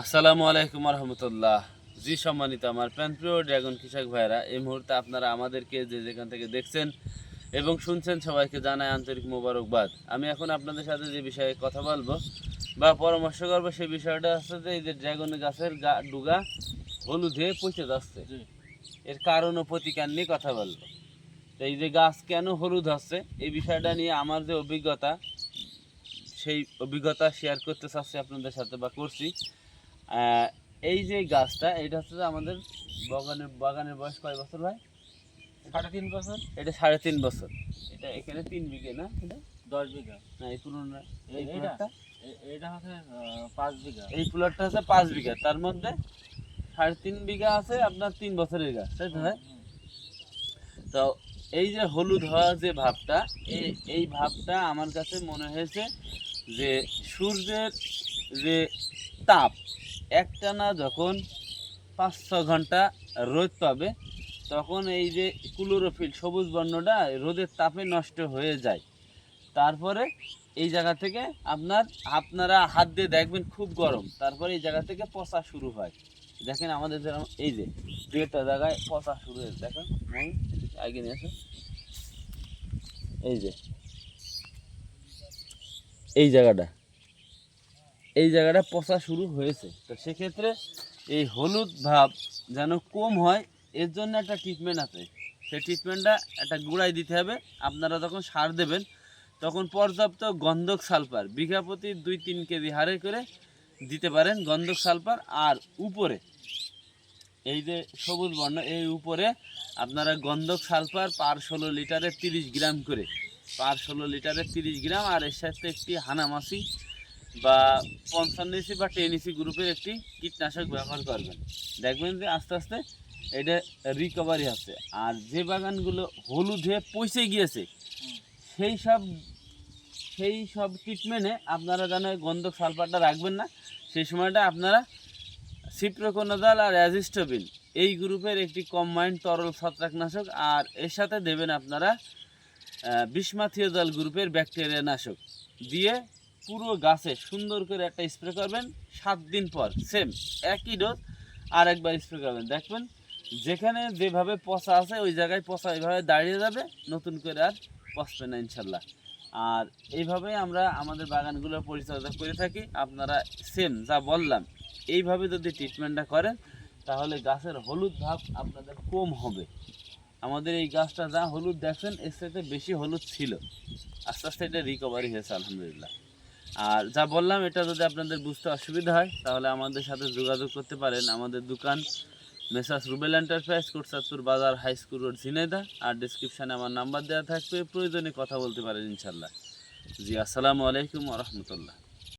আসসালামু আলাইকুম রহমতুল্লাহ। জি সম্মানিত আমার প্রাণপ্রিয় ড্রাগন কৃষক ভাইরা, এই মুহূর্তে আপনারা আমাদেরকে যে যেখান থেকে দেখছেন এবং শুনছেন সবাইকে জানাই আন্তরিক মোবারকবাদ। আমি এখন আপনাদের সাথে যে বিষয়ে কথা বলবো বা পরামর্শ করবো সেই বিষয়টা হচ্ছে যে এই যে ড্রাগন গাছের ডুগা হলুদ হয়ে পচে যাচ্ছে, এর কারণ ও প্রতিকার নিয়ে কথা বলবো। তো এই যে গাছ কেন হলুদ হচ্ছে এই বিষয়টা নিয়ে আমার যে অভিজ্ঞতা, সেই অভিজ্ঞতা শেয়ার করতে চাচ্ছি আপনাদের সাথে বা করছি। এই যে গাছটা, এটা হচ্ছে যে আমাদের বাগানের বয়স কয় বছর ভাই? 3.5 বছর। এটা 3.5 বছর। এটা এখানে 3 বিঘে না? এটা 10 বিঘা। না, এই পুরোনো এই এটা প্লটটা, এটা হচ্ছে 5 বিঘা। এই প্লটটা হচ্ছে 5 বিঘা, তার মধ্যে 3.5 বিঘা আছে আপনার 3 বছরের গাছ, তাই তো ভাই? তো এই যে হলুদ হওয়া যে ভাবটা, এই ভাবটা আমার কাছে মনে হয়েছে যে সূর্যের যে তাপ একটানা যখন 5-6 ঘন্টা রোদ পাবে, তখন এই যে ক্লোরোফিল সবুজ বর্ণটা রোদের তাপে নষ্ট হয়ে যায়। তারপরে এই জায়গা থেকে আপনারা হাত দিয়ে দেখবেন খুব গরম, তারপরে এই জায়গা থেকে পচা শুরু হয়। দেখেন আমাদের যেরকম এই যে 2টা জায়গায় পচা শুরু হয়েছে, দেখেন আগে নিয়ে আসো, এই যে এই জায়গাটা পচা শুরু হয়েছে। তো সেক্ষেত্রে এই হলুদ ভাব যেন কম হয়, এর জন্য একটা ট্রিটমেন্ট আছে। সেই ট্রিটমেন্টটা একটা গুঁড়াই দিতে হবে। আপনারা যখন সার দেবেন তখন পর্যাপ্ত গন্ধক সালফার বিঘা প্রতি 2-3 কেজি হারে করে দিতে পারেন গন্ধক সালফার। আর উপরে এই যে সবুজ বর্ণ, এই উপরে আপনারা গন্ধক সালফার পার 16 লিটারে 30 গ্রাম করে, পার 16 লিটারে 30 গ্রাম, আর এর সাথে একটি হানামাছি বা 55 ইসি বা 10 ইসি গ্রুপের একটি কীটনাশক ব্যবহার করবেন। দেখবেন যে আস্তে আস্তে এটা রিকভারি আছে। আর যে বাগানগুলো হলুদ হয়ে পচে গিয়েছে সেই সব ট্রিটমেন্টে আপনারা যেন গন্ধক সালফারটা রাখবেন না। সেই সময়টা আপনারা সিপ্রোকোনাজাল আর অ্যাজিস্টোবিন এই গ্রুপের একটি কম্বাইন্ড তরল ছত্রাকনাশক, আর এর সাথে দেবেন আপনারা বিসমাথিওজাল গ্রুপের ব্যাকটেরিয়া নাশক দিয়ে পুরো গাছে সুন্দর করে একটা স্প্রে করবেন। 7 দিন পর সেম একই ডোজ আর একবার স্প্রে করবেন। দেখবেন যেখানে যেভাবে পচা আছে ওই জায়গায় পচা এইভাবে দাঁড়িয়ে যাবে, নতুন করে আর পচবে না ইনশাল্লাহ। আর এইভাবেই আমরা আমাদের বাগানগুলোর পরিচর্যা করে থাকি। আপনারা সেম যা বললাম এইভাবে যদি ট্রিটমেন্টটা করেন তাহলে গাছের হলুদ ভাব আপনাদের কম হবে। আমাদের এই গাছটা যা হলুদ দেখছেন এর সাথে বেশি হলুদ ছিল, আস্তে আস্তে এটা রিকভারি হয়েছে আলহামদুলিল্লাহ। আর যা বললাম এটা যদি আপনাদের বুঝতে অসুবিধা হয় তাহলে আমাদের সাথে যোগাযোগ করতে পারেন। আমাদের দোকান মেসার্স রুবেল এন্টারপ্রাইজ, কোটচাঁদপুর বাজার, হাই স্কুল রোড, ঝিনাইদহ। আর ডিসক্রিপশানে আমার নাম্বার দেওয়া থাকবে, প্রয়োজনে কথা বলতে পারেন ইনশাল্লাহ। জি আসসালামু আলাইকুম রহমতুল্লাহ।